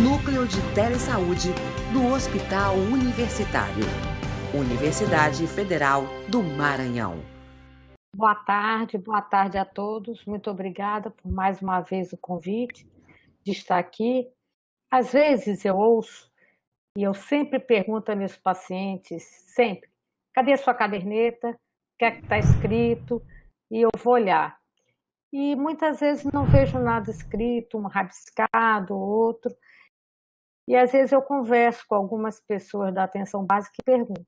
Núcleo de Telesaúde do Hospital Universitário. Universidade Federal do Maranhão. Boa tarde a todos. Muito obrigada por mais uma vez o convite de estar aqui. Às vezes eu ouço e eu sempre pergunto a meus pacientes, sempre, cadê a sua caderneta? O que é que está escrito? E eu vou olhar. E muitas vezes não vejo nada escrito, um rabiscado, outro. E às vezes eu converso com algumas pessoas da atenção básica e pergunto.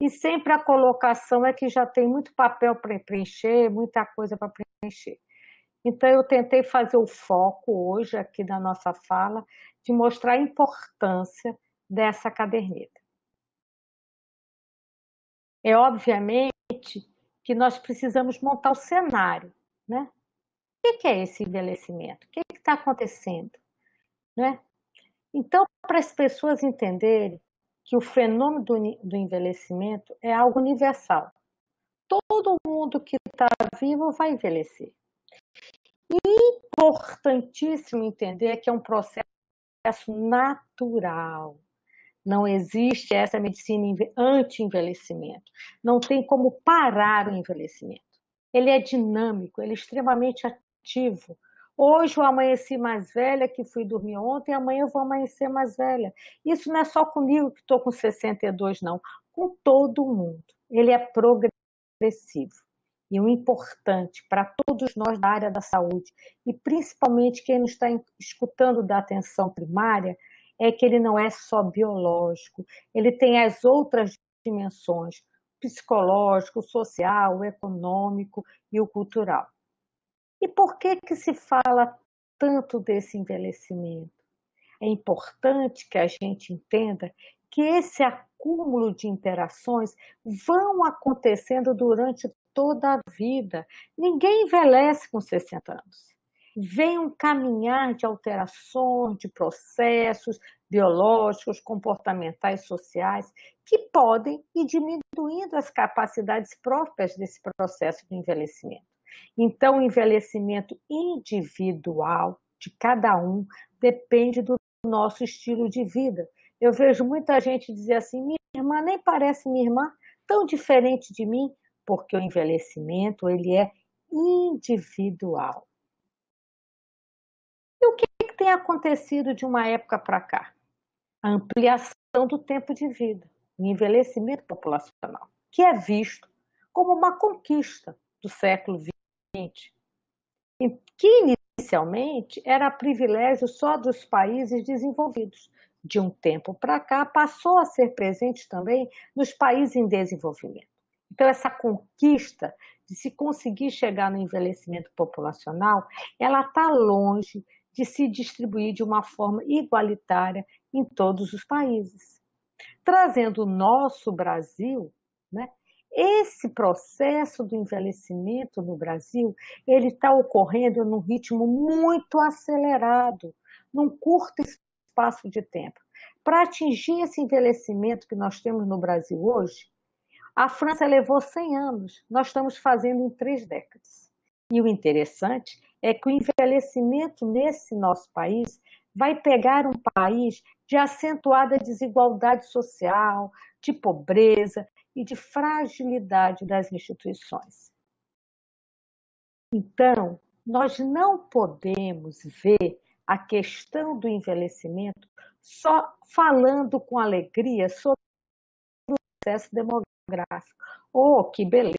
E sempre a colocação é que já tem muito papel para preencher, muita coisa para preencher. Então, eu tentei fazer o foco hoje, aqui da nossa fala, de mostrar a importância dessa caderneta. É obviamente que nós precisamos montar o cenário, né? O que é esse envelhecimento? O que está acontecendo? Né? Então, para as pessoas entenderem que o fenômeno do envelhecimento é algo universal. Todo mundo que está vivo vai envelhecer. E importantíssimo entender que é um processo natural. Não existe essa medicina anti-envelhecimento. Não tem como parar o envelhecimento. Ele é dinâmico, ele é extremamente ativo. Hoje eu amanheci mais velha que fui dormir ontem, amanhã eu vou amanhecer mais velha. Isso não é só comigo que estou com 62, não. Com todo mundo. Ele é progressivo. E o importante para todos nós da área da saúde, e principalmente quem nos está escutando da atenção primária, é que ele não é só biológico, ele tem as outras dimensões, psicológico, social, o econômico e o cultural. E por que se fala tanto desse envelhecimento? É importante que a gente entenda que esse acúmulo de interações vão acontecendo durante toda a vida. Ninguém envelhece com 60 anos. Vem um caminhar de alterações, de processos biológicos, comportamentais, sociais, que podem ir diminuindo as capacidades próprias desse processo de envelhecimento. Então, o envelhecimento individual de cada um depende do nosso estilo de vida. Eu vejo muita gente dizer assim, minha irmã nem parece minha irmã, tão diferente de mim, porque o envelhecimento ele é individual. E o que tem acontecido de uma época para cá? A ampliação do tempo de vida, o envelhecimento populacional, que é visto como uma conquista do século XX, que inicialmente era privilégio só dos países desenvolvidos. De um tempo para cá, passou a ser presente também nos países em desenvolvimento. Então, essa conquista de se conseguir chegar no envelhecimento populacional, ela está longe de se distribuir de uma forma igualitária em todos os países. Trazendo o nosso Brasil, né? Esse processo do envelhecimento no Brasil, ele está ocorrendo num ritmo muito acelerado, num curto espaço de tempo. Para atingir esse envelhecimento que nós temos no Brasil hoje, a França levou 100 anos, nós estamos fazendo em 3 décadas. E o interessante é que o envelhecimento nesse nosso país vai pegar um país de acentuada desigualdade social, de pobreza e de fragilidade das instituições. Então, nós não podemos ver a questão do envelhecimento só falando com alegria sobre o processo demográfico. Oh, que beleza!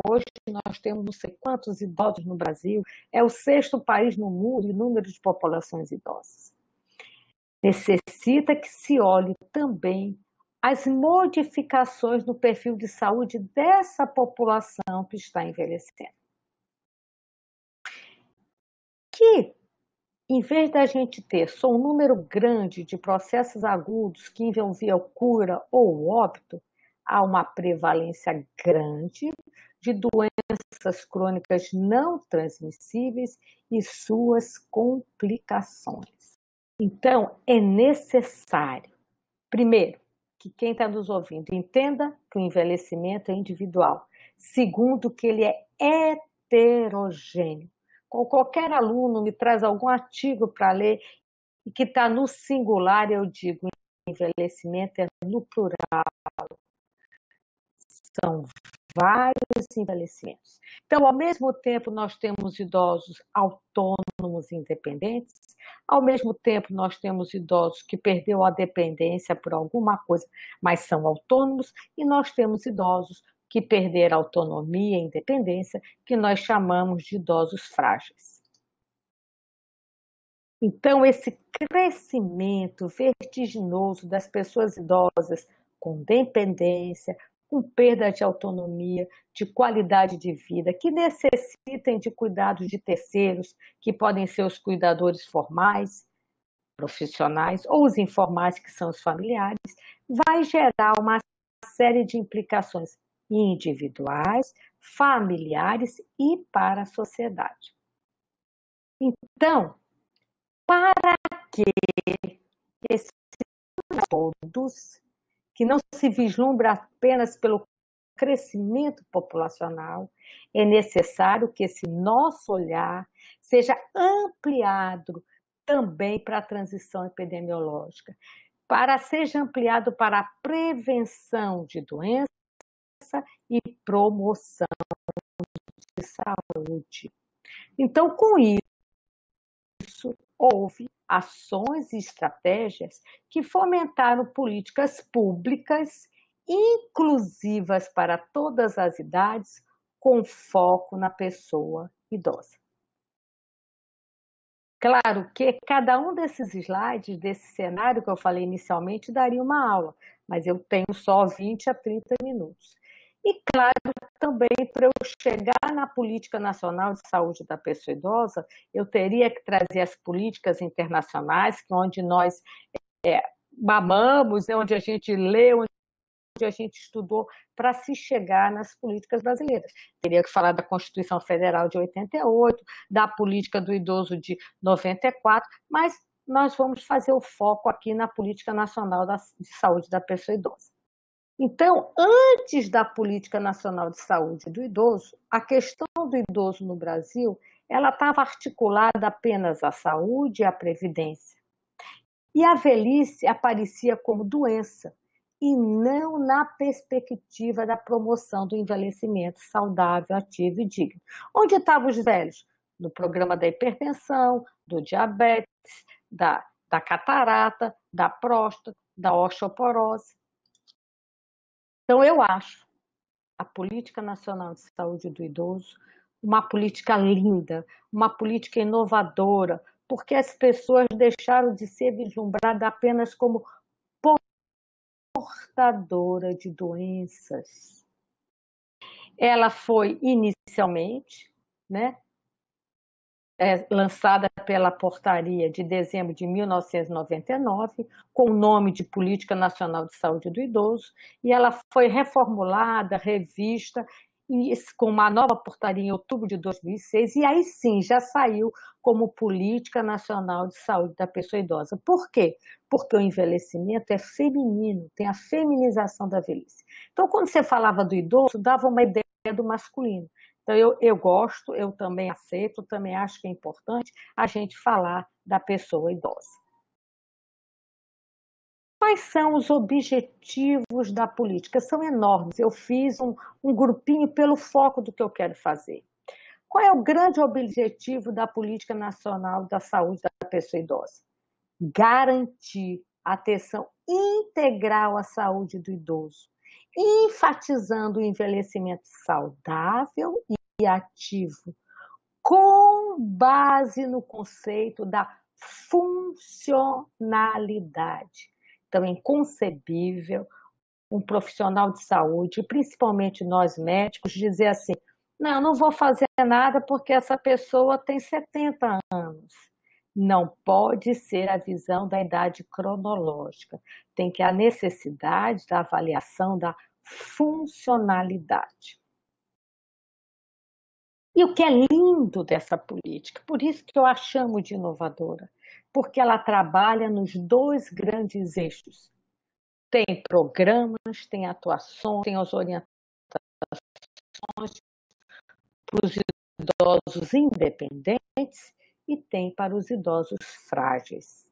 Hoje nós temos não sei quantos idosos no Brasil, é o 6º país no mundo em número de populações idosas. Necessita que se olhe também as modificações no perfil de saúde dessa população que está envelhecendo. Que, em vez da gente ter só um número grande de processos agudos que envolviam cura ou óbito, há uma prevalência grande de doenças crônicas não transmissíveis e suas complicações. Então, é necessário, primeiro, que quem está nos ouvindo entenda que o envelhecimento é individual. Segundo, que ele é heterogêneo. Qualquer aluno me traz algum artigo para ler e que está no singular, eu digo, envelhecimento é no plural, são vários envelhecimentos. Então, ao mesmo tempo, nós temos idosos autônomos e independentes, ao mesmo tempo, nós temos idosos que perderam a dependência por alguma coisa, mas são autônomos, e nós temos idosos que perderam a autonomia e independência, que nós chamamos de idosos frágeis. Então, esse crescimento vertiginoso das pessoas idosas com dependência, com perda de autonomia, de qualidade de vida, que necessitem de cuidados de terceiros, que podem ser os cuidadores formais, profissionais, ou os informais, que são os familiares, vai gerar uma série de implicações individuais, familiares e para a sociedade. Então, para que esses todos, que não se vislumbra apenas pelo crescimento populacional, é necessário que esse nosso olhar seja ampliado também para a transição epidemiológica, seja ampliado para a prevenção de doença e promoção de saúde. Então, com isso, houve ações e estratégias que fomentaram políticas públicas inclusivas para todas as idades, com foco na pessoa idosa. Claro que cada um desses slides, desse cenário que eu falei inicialmente, daria uma aula, mas eu tenho só 20 a 30 minutos. E, claro, também, para eu chegar na Política Nacional de Saúde da Pessoa Idosa, eu teria que trazer as políticas internacionais, onde nós mamamos, onde a gente lê, onde a gente estudou, para se chegar nas políticas brasileiras. Teria que falar da Constituição Federal de 88, da Política do Idoso de 94, mas nós vamos fazer o foco aqui na Política Nacional de Saúde da Pessoa Idosa. Então, antes da Política Nacional de Saúde do Idoso, a questão do idoso no Brasil, ela estava articulada apenas à saúde e à previdência. E a velhice aparecia como doença, e não na perspectiva da promoção do envelhecimento saudável, ativo e digno. Onde estavam os velhos? No programa da hipertensão, do diabetes, da catarata, da próstata, da osteoporose. Então, eu acho a Política Nacional de Saúde do Idoso uma política linda, uma política inovadora, porque as pessoas deixaram de ser vislumbradas apenas como portadora de doenças. Ela foi inicialmente, lançada pela portaria de dezembro de 1999, com o nome de Política Nacional de Saúde do Idoso, e ela foi reformulada, revista, com uma nova portaria em outubro de 2006, e aí sim já saiu como Política Nacional de Saúde da Pessoa Idosa. Por quê? Porque o envelhecimento é feminino, tem a feminização da velhice. Então, quando você falava do idoso, dava uma ideia do masculino. Então, eu gosto, eu também aceito, também acho que é importante a gente falar da pessoa idosa. Quais são os objetivos da política? São enormes. Eu fiz um grupinho pelo foco do que eu quero fazer. Qual é o grande objetivo da Política Nacional da Saúde da Pessoa Idosa? Garantir atenção integral à saúde do idoso, enfatizando o envelhecimento saudável e ativo, com base no conceito da funcionalidade. Então, é inconcebível um profissional de saúde, principalmente nós médicos, dizer assim, não vou fazer nada porque essa pessoa tem 70 anos. Não pode ser a visão da idade cronológica. Tem que a necessidade da avaliação da funcionalidade. E o que é lindo dessa política, por isso que eu a chamo de inovadora, porque ela trabalha nos dois grandes eixos. Tem programas, tem atuações, tem as orientações para os idosos independentes e tem para os idosos frágeis.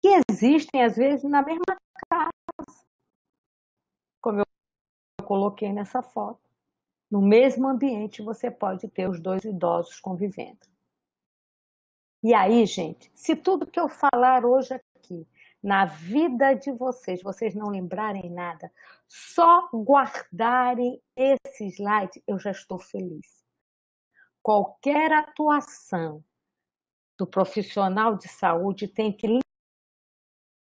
que existem, às vezes, na mesma casa, como eu coloquei nessa foto. No mesmo ambiente, você pode ter os dois idosos convivendo. E aí, gente, se tudo que eu falar hoje aqui, na vida de vocês não lembrarem nada, só guardarem esse slide, eu já estou feliz. Qualquer atuação do profissional de saúde tem que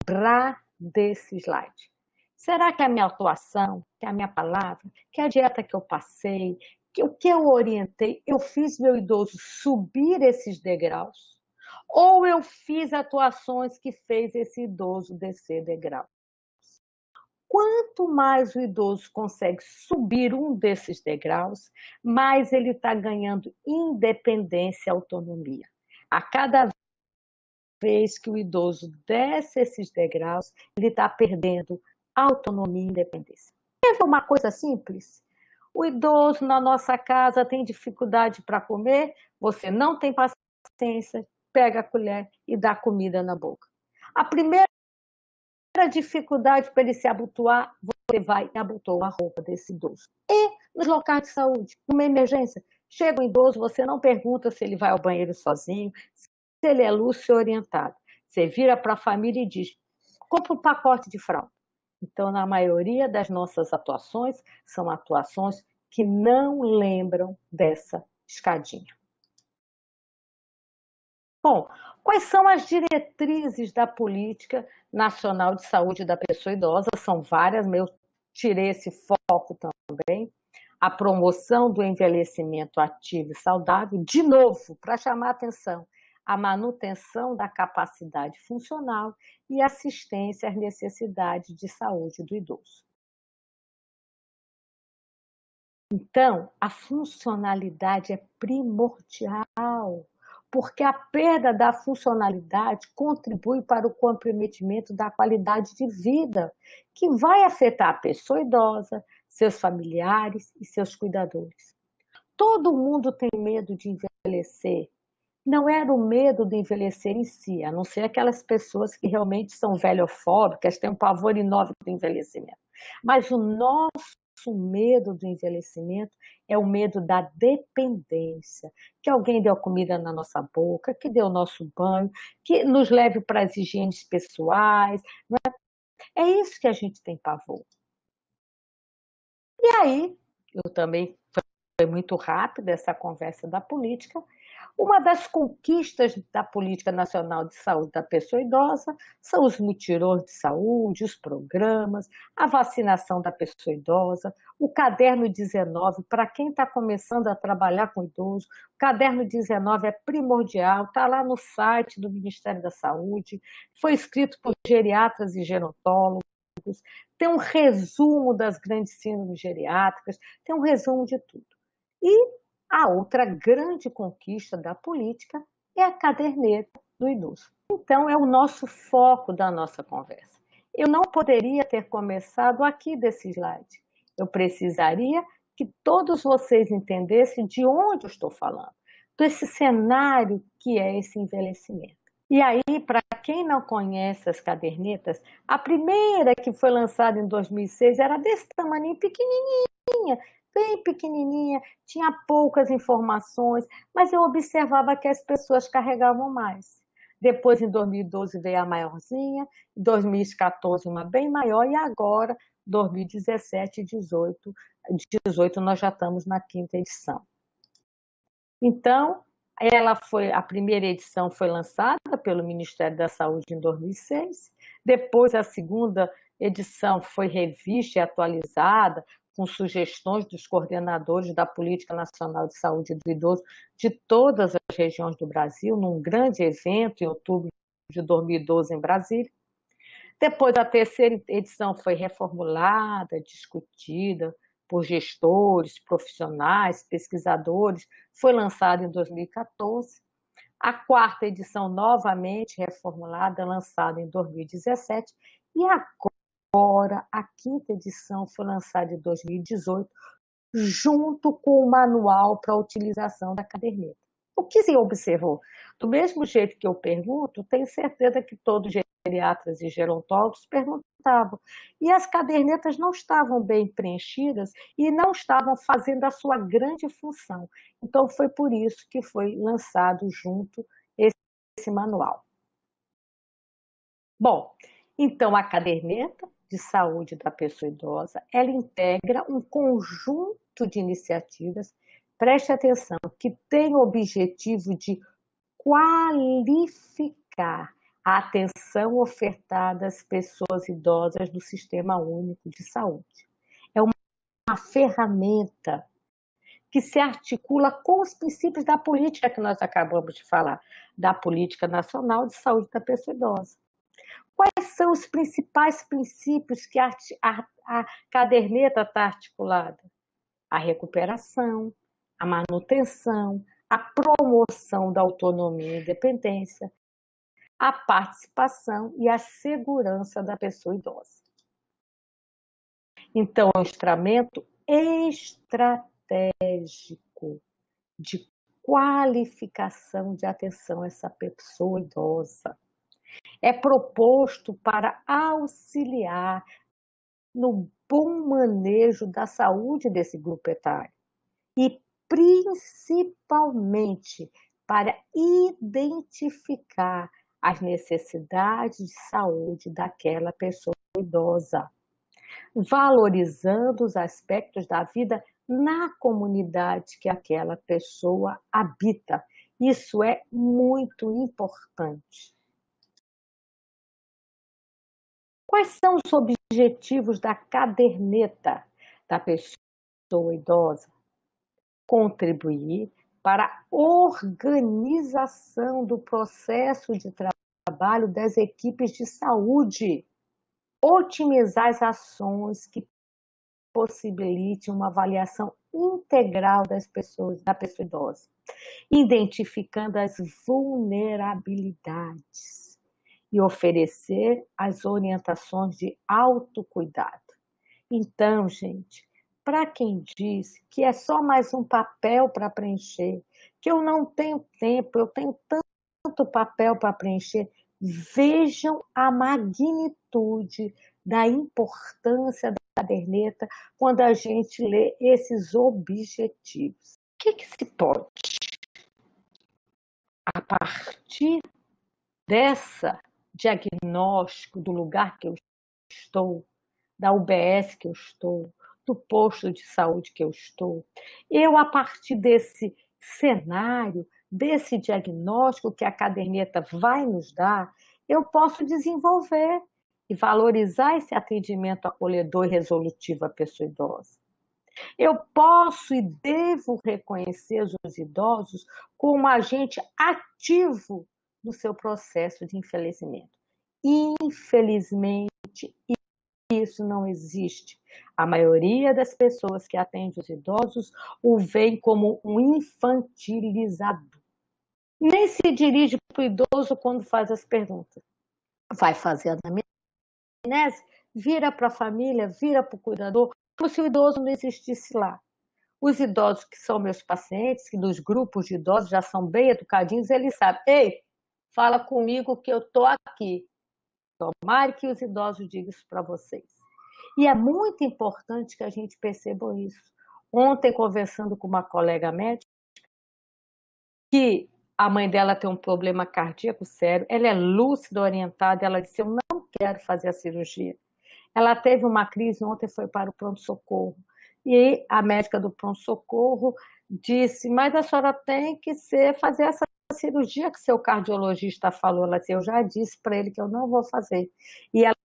lembrar desse slide. Será que a minha atuação, que a minha palavra, que a dieta que eu passei, que o que eu orientei, eu fiz meu idoso subir esses degraus? Ou eu fiz atuações que fez esse idoso descer degrau? Quanto mais o idoso consegue subir um desses degraus, mais ele está ganhando independência e autonomia. A cada vez que o idoso desce esses degraus, ele está perdendo autonomia e independência. Quer ver uma coisa simples? O idoso na nossa casa tem dificuldade para comer, você não tem paciência, pega a colher e dá comida na boca. A primeira dificuldade para ele se abotoar, você vai e abotoa a roupa desse idoso. E nos locais de saúde, numa emergência, chega um idoso, você não pergunta se ele vai ao banheiro sozinho, se ele é lúcido orientado. Você vira para a família e diz, compra um pacote de fralda. Então, na maioria das nossas atuações, são atuações que não lembram dessa escadinha. Bom, quais são as diretrizes da Política Nacional de Saúde da Pessoa Idosa? São várias, mas eu tirei esse foco também. A promoção do envelhecimento ativo e saudável, de novo, para chamar a atenção, a manutenção da capacidade funcional e assistência às necessidades de saúde do idoso. Então, a funcionalidade é primordial, porque a perda da funcionalidade contribui para o comprometimento da qualidade de vida, que vai afetar a pessoa idosa, seus familiares e seus cuidadores. Todo mundo tem medo de envelhecer. Não era o medo de envelhecer em si, a não ser aquelas pessoas que realmente são velhofóbicas, têm um pavor enorme do envelhecimento. Mas o nosso medo do envelhecimento é o medo da dependência, que alguém deu comida na nossa boca, que deu o nosso banho, que nos leve para as higienes pessoais. Não é? É isso que a gente tem pavor. E aí, eu também, foi muito rápida essa conversa da política. Uma das conquistas da Política Nacional de Saúde da Pessoa Idosa são os mutirões de saúde, os programas, a vacinação da pessoa idosa, o Caderno 19, para quem está começando a trabalhar com idoso, o Caderno 19 é primordial, está lá no site do Ministério da Saúde, foi escrito por geriatras e gerontólogos, tem um resumo das grandes síndromes geriátricas, tem um resumo de tudo. E a outra grande conquista da política é a caderneta do idoso. Então, é o nosso foco da nossa conversa. Eu não poderia ter começado aqui desse slide. Eu precisaria que todos vocês entendessem de onde eu estou falando, desse cenário que é esse envelhecimento. E aí, para quem não conhece as cadernetas, a primeira que foi lançada em 2006 era desse tamanho pequenininha, bem pequenininha, tinha poucas informações, mas eu observava que as pessoas carregavam mais. Depois, em 2012, veio a maiorzinha, em 2014, uma bem maior, e agora, 2017 e 2018, nós já estamos na 5ª edição. Então, a primeira edição foi lançada pelo Ministério da Saúde em 2006, depois a segunda edição foi revista e atualizada, com sugestões dos coordenadores da Política Nacional de Saúde do Idoso de todas as regiões do Brasil, num grande evento em outubro de 2012 em Brasília. Depois, a terceira edição foi reformulada, discutida por gestores, profissionais, pesquisadores, foi lançada em 2014. A 4ª edição, novamente reformulada, lançada em 2017. E agora, a 5ª edição foi lançada em 2018, junto com o manual para a utilização da caderneta. O que se observou? Do mesmo jeito que eu pergunto, tenho certeza que todo geriatras e gerontólogos perguntavam. E as cadernetas não estavam bem preenchidas e não estavam fazendo a sua grande função. Então, foi por isso que foi lançado junto esse manual. Bom, então a caderneta de saúde da pessoa idosa, ela integra um conjunto de iniciativas, preste atenção, que tem o objetivo de qualificar a atenção ofertada às pessoas idosas do Sistema Único de Saúde. É uma ferramenta que se articula com os princípios da política que nós acabamos de falar, da Política Nacional de Saúde da Pessoa Idosa. Quais são os principais princípios que a caderneta está articulada? A recuperação, a manutenção, a promoção da autonomia e independência, a participação e a segurança da pessoa idosa. Então, é um instrumento estratégico de qualificação de atenção a essa pessoa idosa. É proposto para auxiliar no bom manejo da saúde desse grupo etário e principalmente para identificar as necessidades de saúde daquela pessoa idosa, valorizando os aspectos da vida na comunidade que aquela pessoa habita. Isso é muito importante. Quais são os objetivos da caderneta da pessoa idosa? Contribuir para a organização do processo de trabalho das equipes de saúde, otimizar as ações que possibilitem uma avaliação integral da pessoa idosa, identificando as vulnerabilidades e oferecer as orientações de autocuidado. Então, gente, para quem diz que é só mais um papel para preencher, que eu não tenho tempo, eu tenho tanto papel para preencher, vejam a magnitude da importância da caderneta quando a gente lê esses objetivos. O que se pode, a partir dessa diagnóstico do lugar que eu estou, da UBS que eu estou, do posto de saúde que eu estou, eu, a partir desse cenário, desse diagnóstico que a caderneta vai nos dar, eu posso desenvolver e valorizar esse atendimento acolhedor e resolutivo à pessoa idosa. Eu posso e devo reconhecer os idosos como agente ativo no seu processo de envelhecimento. Infelizmente, isso não existe. A maioria das pessoas que atendem os idosos o veem como um infantilizador. Nem se dirige para o idoso quando faz as perguntas. Vai fazer a anamnese, vira para a família, vira para o cuidador, como se o idoso não existisse lá. Os idosos que são meus pacientes, que dos grupos de idosos já são bem educadinhos, eles sabem, ei, fala comigo que eu estou aqui. Tomara que os idosos digam isso para vocês. E é muito importante que a gente perceba isso. Ontem, conversando com uma colega médica, que a mãe dela tem um problema cardíaco sério, ela é lúcida, orientada, ela disse, eu não quero fazer a cirurgia. Ela teve uma crise, ontem foi para o pronto-socorro. E a médica do pronto-socorro disse, mas a senhora tem que fazer essa cirurgia que seu cardiologista falou. Ela disse, eu já disse para ele que eu não vou fazer. E ela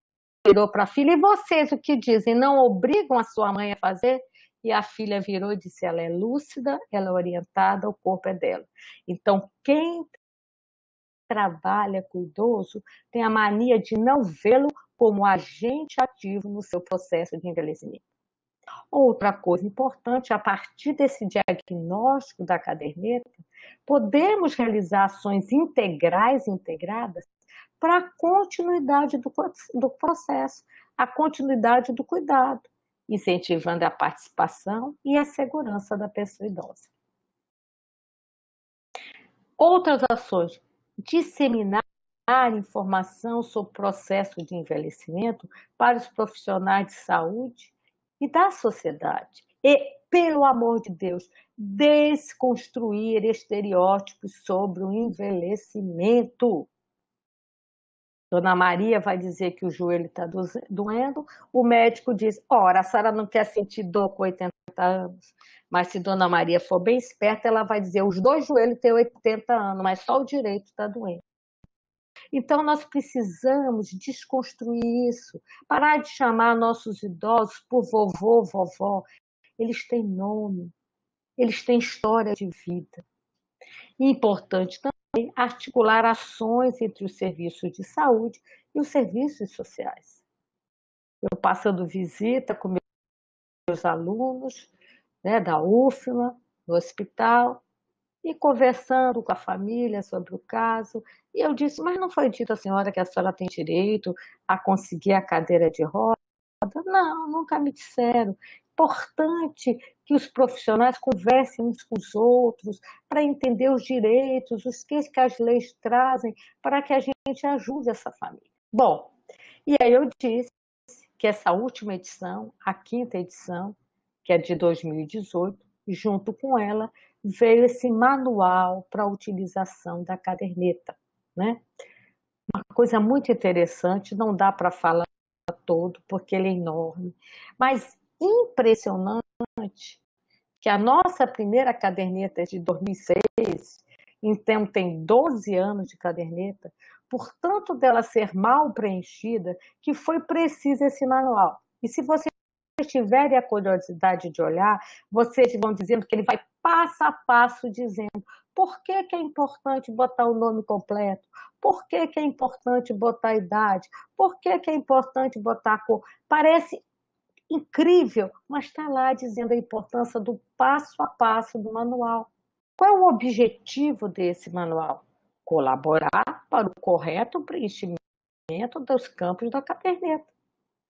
virou para a filha, e vocês o que dizem? Não obrigam a sua mãe a fazer? E a filha virou e disse, ela é lúcida, ela é orientada, o corpo é dela. Então, quem trabalha com o idoso tem a mania de não vê-lo como agente ativo no seu processo de envelhecimento. Outra coisa importante, a partir desse diagnóstico da caderneta, podemos realizar ações integradas para a continuidade do processo, a continuidade do cuidado, incentivando a participação e a segurança da pessoa idosa. Outras ações, disseminar informação sobre o processo de envelhecimento para os profissionais de saúde e da sociedade. E, pelo amor de Deus, desconstruir estereótipos sobre o envelhecimento. Dona Maria vai dizer que o joelho está doendo, o médico diz, ora, a senhora não quer sentir dor com 80 anos, mas se Dona Maria for bem esperta, ela vai dizer, os dois joelhos têm 80 anos, mas só o direito está doendo. Então, nós precisamos desconstruir isso, parar de chamar nossos idosos por vovô, vovó. Eles têm nome, eles têm história de vida. E importante também articular ações entre os serviços de saúde e os serviços sociais. Eu passando visita com meus alunos, né, da UFMA, no hospital, e conversando com a família sobre o caso. E eu disse, mas não foi dito à senhora que a senhora tem direito a conseguir a cadeira de roda? Não, nunca me disseram. Importante que os profissionais conversem uns com os outros para entender os direitos, os que as leis trazem, para que a gente ajude essa família. Bom, e aí eu disse que essa última edição, a 5ª edição, que é de 2018, junto com ela, veio esse manual para a utilização da caderneta, né? Uma coisa muito interessante, não dá para falar todo, porque ele é enorme, mas impressionante que a nossa primeira caderneta é de 2006, então tem 12 anos de caderneta, portanto dela ser mal preenchida, que foi preciso esse manual. E se vocês tiverem a curiosidade de olhar, vocês vão dizendo que ele vai passo a passo dizendo por que é importante botar o nome completo, por que é importante botar a idade, por que é importante botar a cor. Parece incrível, mas está lá dizendo a importância do passo a passo do manual. Qual é o objetivo desse manual? Colaborar para o correto preenchimento dos campos da caderneta.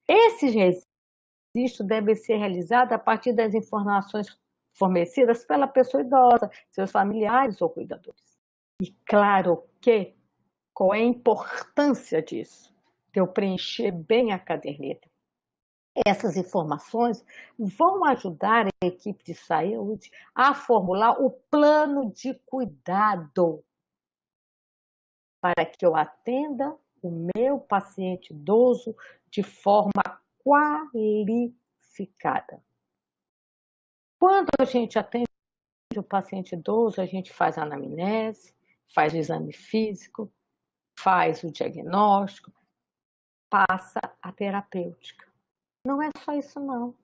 Esses registros devem ser realizados a partir das informações fornecidas pela pessoa idosa, seus familiares ou cuidadores. E claro que, qual é a importância disso? De eu preencher bem a caderneta. Essas informações vão ajudar a equipe de saúde a formular o plano de cuidado para que eu atenda o meu paciente idoso de forma qualificada. Quando a gente atende o paciente idoso, a gente faz a anamnese, faz o exame físico, faz o diagnóstico, passa a terapêutica. Não é só isso, não.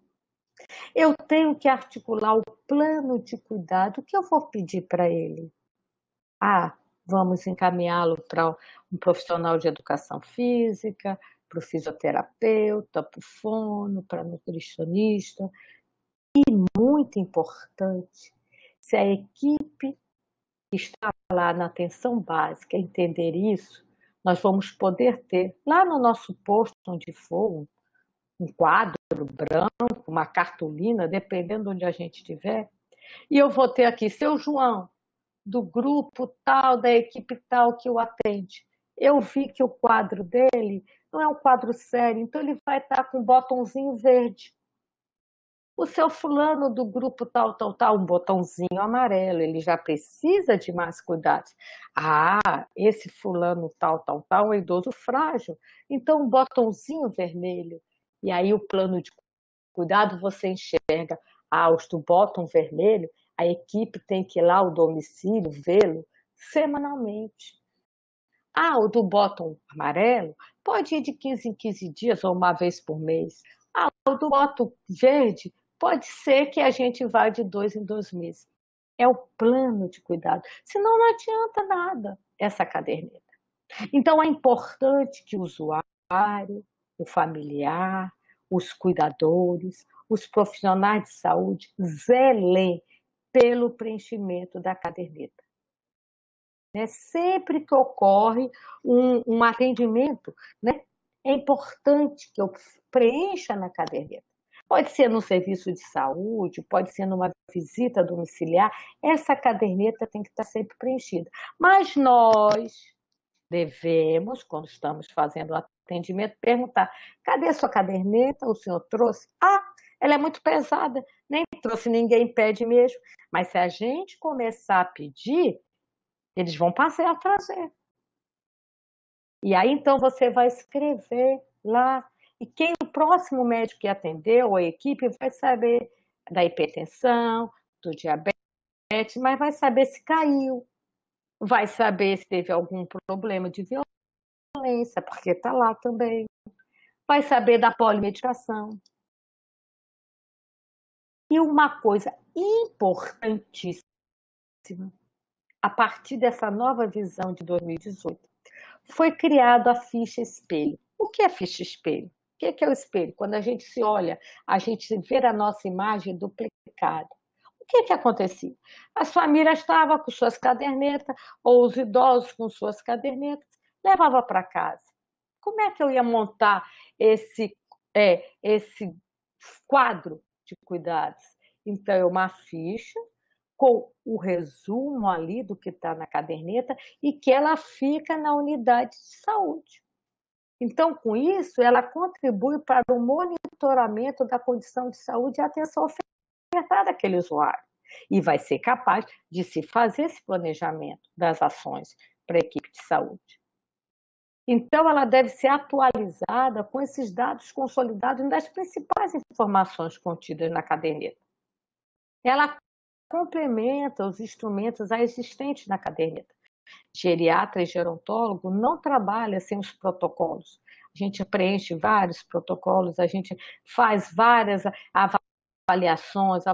Eu tenho que articular o plano de cuidado. O que eu vou pedir para ele? Vamos encaminhá-lo para um profissional de educação física, para o fisioterapeuta, para o fono, para o nutricionista. E muito importante, se a equipe que está lá na atenção básica entender isso, nós vamos poder ter lá no nosso posto onde for um quadro branco, uma cartolina, dependendo de onde a gente estiver, e eu vou ter aqui, seu João, do grupo tal, da equipe tal que o atende. Eu vi que o quadro dele não é um quadro sério, então ele vai estar com um botãozinho verde. O seu fulano do grupo tal, um botãozinho amarelo, ele já precisa de mais cuidados. Esse fulano tal, é idoso frágil, então um botãozinho vermelho. E aí o plano de cuidado você enxerga, os do botão vermelho, a equipe tem que ir lá ao domicílio vê-lo semanalmente. O do botão amarelo pode ir de 15 em 15 dias ou uma vez por mês. O do botão verde pode ser que a gente vá de 2 em 2 meses. É o plano de cuidado. Senão não adianta nada essa caderneta. Então é importante que o usuário, o familiar, os cuidadores, os profissionais de saúde zelem pelo preenchimento da caderneta. Sempre que ocorre um atendimento, é importante que eu preencha na caderneta. Pode ser no serviço de saúde, pode ser numa visita domiciliar, essa caderneta tem que estar sempre preenchida. Mas nós, Devemos, quando estamos fazendo o atendimento, perguntar: cadê sua caderneta? O senhor trouxe? Ah, ela é muito pesada, nem trouxe, ninguém pede mesmo. Mas se a gente começar a pedir, eles vão passar a trazer. E aí, então, você vai escrever lá. E quem o próximo médico que atendeu, ou a equipe, vai saber da hipertensão, do diabetes, mas vai saber se caiu, vai saber se teve algum problema de violência, porque está lá também. Vai saber da polimedicação. E uma coisa importantíssima, a partir dessa nova visão de 2018, foi criado a ficha espelho. O que é ficha espelho? O que é o espelho? Quando a gente se olha, a gente vê a nossa imagem duplicada. O que acontecia? As famílias estavam com suas cadernetas, ou os idosos com suas cadernetas, levava para casa. Como é que eu ia montar esse quadro de cuidados? Então, é uma ficha com o resumo ali do que está na caderneta e que ela fica na unidade de saúde. Então, com isso, ela contribui para o monitoramento da condição de saúde e atenção ofertada àquele usuário. E vai ser capaz de se fazer esse planejamento das ações para a equipe de saúde. Então, ela deve ser atualizada com esses dados consolidados das principais informações contidas na caderneta. Ela complementa os instrumentos já existentes na caderneta. Geriatra e gerontólogo não trabalha sem os protocolos. A gente preenche vários protocolos, a gente faz várias avaliações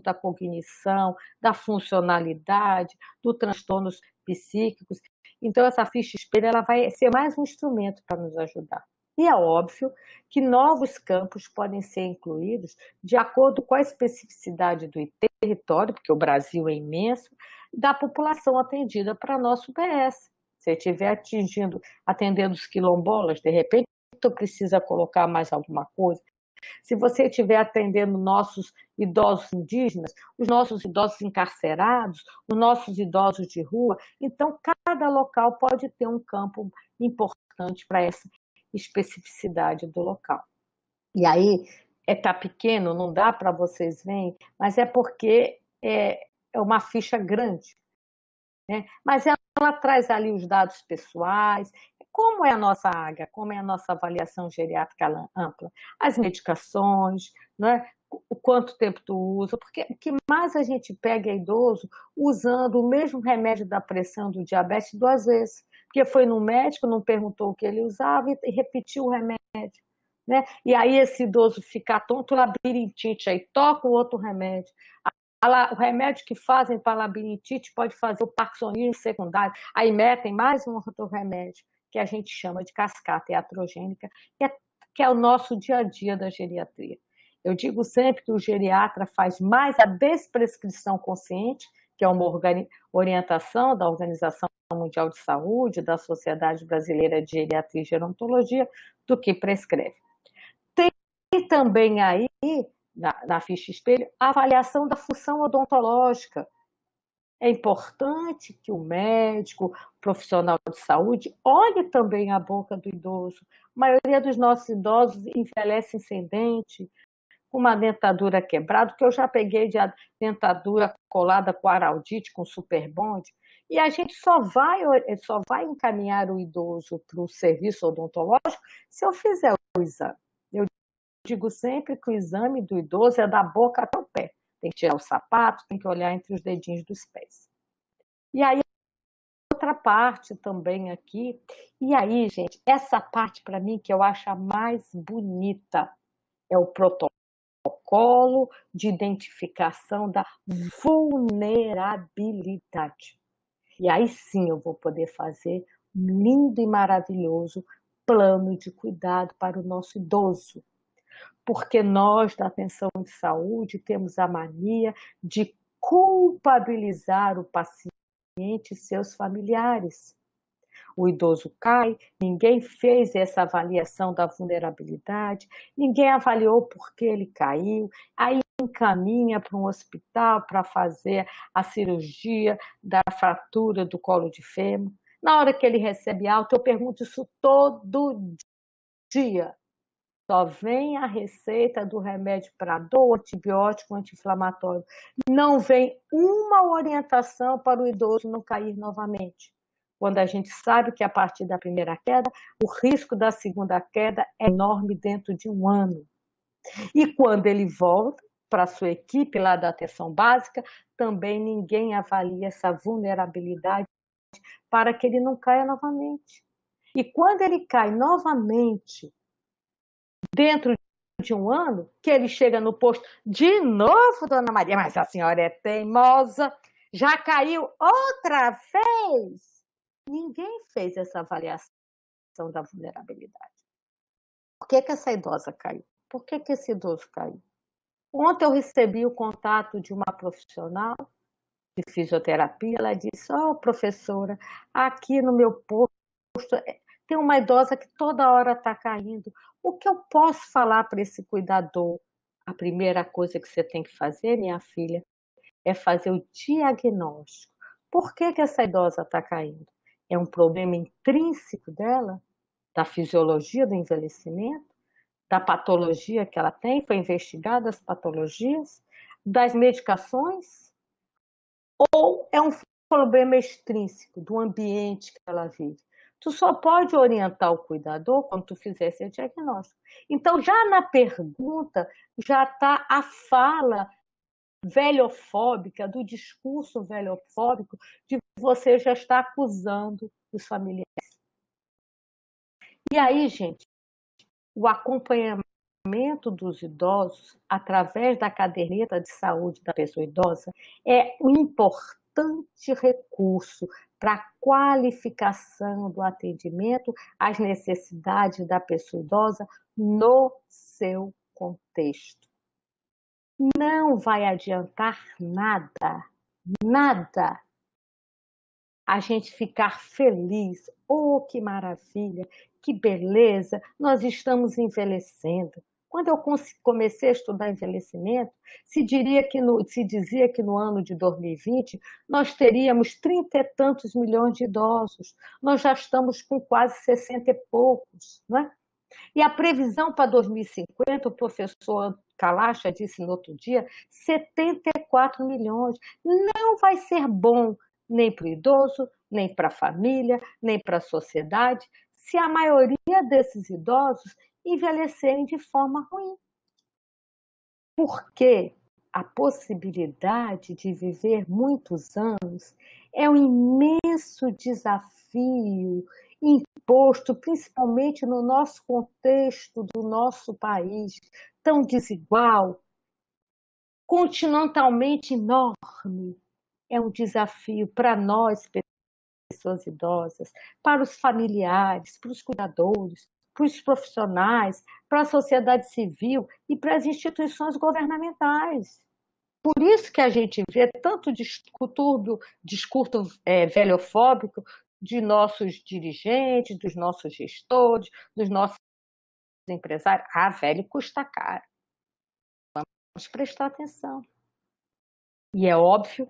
da cognição, da funcionalidade, dos transtornos psíquicos. Então, essa ficha espelho ela vai ser mais um instrumento para nos ajudar. E é óbvio que novos campos podem ser incluídos de acordo com a especificidade do território, porque o Brasil é imenso, da população atendida para nosso UBS. Se estiver atendendo os quilombolas, de repente, tu precisa colocar mais alguma coisa. Se você estiver atendendo nossos idosos indígenas, os nossos idosos encarcerados, os nossos idosos de rua, então cada local pode ter um campo importante para essa especificidade do local. E aí, tá pequeno, não dá para vocês verem, mas é porque é uma ficha grande, né? Mas ela traz ali os dados pessoais, como é a nossa AGA, como é a nossa avaliação geriátrica ampla, as medicações, né? O quanto tempo tu usa, porque o que mais a gente pega é idoso usando o mesmo remédio da pressão do diabetes 2 vezes, porque foi no médico, não perguntou o que ele usava e repetiu o remédio, né? E aí esse idoso fica tonto, labirintite, aí toca o outro remédio. O remédio que fazem para labirintite pode fazer o parkinsonismo secundário, aí metem mais um outro remédio, que a gente chama de cascata iatrogênica, que é o nosso dia a dia da geriatria. Eu digo sempre que o geriatra faz mais a desprescrição consciente, que é uma orientação da Organização Mundial de Saúde, da Sociedade Brasileira de Geriatria e Gerontologia, do que prescreve. Tem também aí, na ficha espelho, a avaliação da função odontológica. É importante que o médico, o profissional de saúde, olhe também a boca do idoso. A maioria dos nossos idosos envelhecem sem dente, com uma dentadura quebrada, que eu já peguei de dentadura colada com araldite, com superbond, e a gente só vai encaminhar o idoso para o serviço odontológico se eu fizer o exame. Eu digo sempre que o exame do idoso é da boca até o pé. Tem que tirar o sapato, tem que olhar entre os dedinhos dos pés. E aí, outra parte também aqui. E aí, gente, essa parte para mim que eu acho a mais bonita é o protocolo de identificação da vulnerabilidade. E aí sim eu vou poder fazer um lindo e maravilhoso plano de cuidado para o nosso idoso. Porque nós, da atenção de saúde, temos a mania de culpabilizar o paciente e seus familiares. O idoso cai, ninguém fez essa avaliação da vulnerabilidade, ninguém avaliou por que ele caiu, aí encaminha para um hospital para fazer a cirurgia da fratura do colo de fêmur. Na hora que ele recebe alta, eu pergunto isso todo dia. Só vem a receita do remédio para dor, antibiótico, anti-inflamatório. Não vem uma orientação para o idoso não cair novamente. Quando a gente sabe que a partir da primeira queda, o risco da segunda queda é enorme dentro de um ano. E quando ele volta para a sua equipe lá da atenção básica, também ninguém avalia essa vulnerabilidade para que ele não caia novamente. E quando ele cai novamente, dentro de um ano, que ele chega no posto, de novo, dona Maria, mas a senhora é teimosa, já caiu outra vez. Ninguém fez essa avaliação da vulnerabilidade. Por que essa idosa caiu? Por que esse idoso caiu? Ontem eu recebi o contato de uma profissional de fisioterapia, ela disse, professora, aqui no meu posto tem uma idosa que toda hora está caindo. O que eu posso falar para esse cuidador? A primeira coisa que você tem que fazer, minha filha, é fazer o diagnóstico. Por que essa idosa está caindo? É um problema intrínseco dela? Da fisiologia do envelhecimento? Da patologia que ela tem? Foi investigada as patologias? Das medicações? Ou é um problema extrínseco do ambiente que ela vive? Tu só pode orientar o cuidador quando tu fizer esse diagnóstico. Então, já na pergunta, já está a fala velhofóbica, do discurso velhofóbico, de que você já está acusando os familiares. E aí, gente, o acompanhamento dos idosos, através da caderneta de saúde da pessoa idosa, é um importante recurso para a qualificação do atendimento às necessidades da pessoa idosa no seu contexto. Não vai adiantar nada, nada, a gente ficar feliz. Oh, que maravilha, que beleza, nós estamos envelhecendo. Quando eu comecei a estudar envelhecimento, se dizia que no ano de 2020 nós teríamos 30 e tantos milhões de idosos. Nós já estamos com quase 60 e poucos, não é? E a previsão para 2050, o professor Kalacha disse no outro dia, 74 milhões. Não vai ser bom nem para o idoso, nem para a família, nem para a sociedade, se a maioria desses idosos envelhecerem de forma ruim. Porque a possibilidade de viver muitos anos é um imenso desafio imposto principalmente no nosso contexto do nosso país, tão desigual, continentalmente enorme. É um desafio para nós, pessoas idosas, para os familiares, para os cuidadores, para os profissionais, para a sociedade civil e para as instituições governamentais. Por isso que a gente vê tanto discurso velhofóbico de nossos dirigentes, dos nossos gestores, dos nossos empresários. Velho custa caro. Vamos prestar atenção. E é óbvio,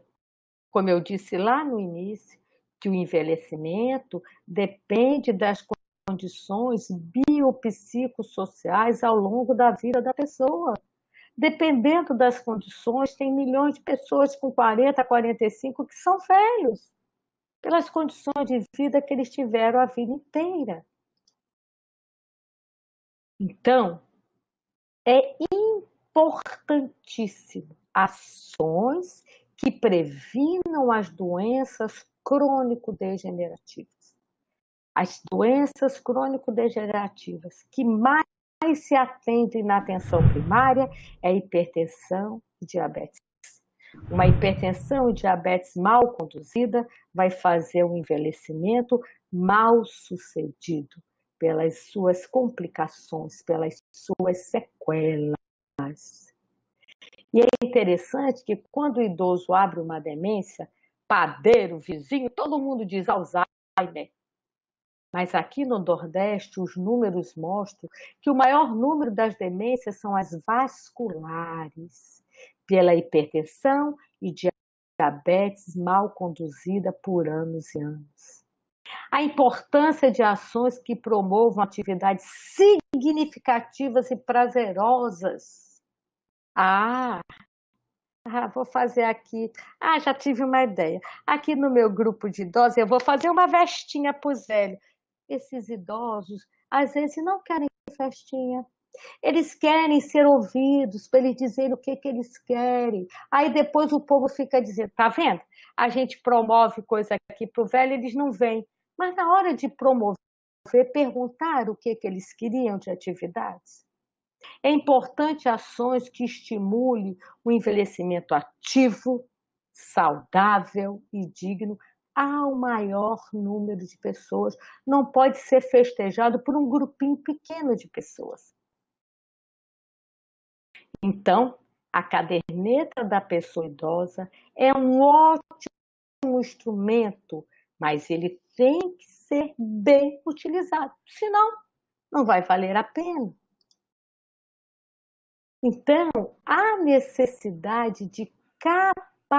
como eu disse lá no início, que o envelhecimento depende das condições biopsicossociais ao longo da vida da pessoa. Dependendo das condições, tem milhões de pessoas com 40, 45 que são velhos, pelas condições de vida que eles tiveram a vida inteira. Então, é importantíssimo ações que previnam as doenças crônico-degenerativas. As doenças crônico-degenerativas que mais se atendem na atenção primária é a hipertensão e diabetes. Uma hipertensão e diabetes mal conduzida vai fazer um envelhecimento mal sucedido pelas suas complicações, pelas suas sequelas. E é interessante que quando o idoso abre uma demência, padeiro, vizinho, todo mundo diz Alzheimer. Mas aqui no Nordeste, os números mostram que o maior número das demências são as vasculares, pela hipertensão e diabetes mal conduzida por anos e anos. A importância de ações que promovam atividades significativas e prazerosas. Vou fazer aqui. Já tive uma ideia. Aqui no meu grupo de idosos, eu vou fazer uma festinha para os velhos. Esses idosos, às vezes, não querem festinha. Eles querem ser ouvidos, para eles dizerem o que eles querem. Aí depois o povo fica dizendo, tá vendo? A gente promove coisa aqui para o velho, eles não vêm. Mas na hora de promover, perguntar o que eles queriam de atividades. É importante ações que estimulem o envelhecimento ativo, saudável e digno ao maior número de pessoas. Não pode ser festejado por um grupinho pequeno de pessoas. Então, a caderneta da pessoa idosa é um ótimo instrumento, mas ele tem que ser bem utilizado, senão não vai valer a pena. Então, há necessidade de capacitar,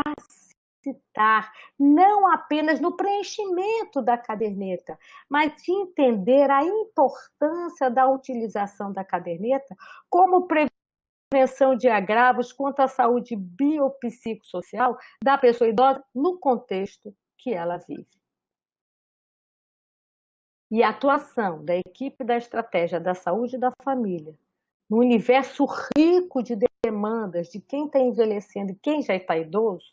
não apenas no preenchimento da caderneta, mas de entender a importância da utilização da caderneta como prevenção de agravos contra a saúde biopsicossocial da pessoa idosa no contexto que ela vive. E a atuação da equipe da estratégia da saúde da família no universo rico de demandas de quem está envelhecendo e quem já está idoso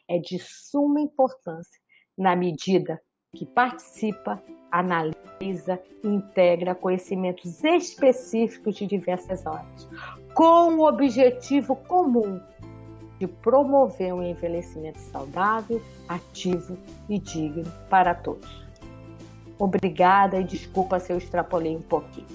é de suma importância na medida que participa, analisa e integra conhecimentos específicos de diversas áreas, com o objetivo comum de promover um envelhecimento saudável, ativo e digno para todos. Obrigada e desculpa se eu extrapolei um pouquinho.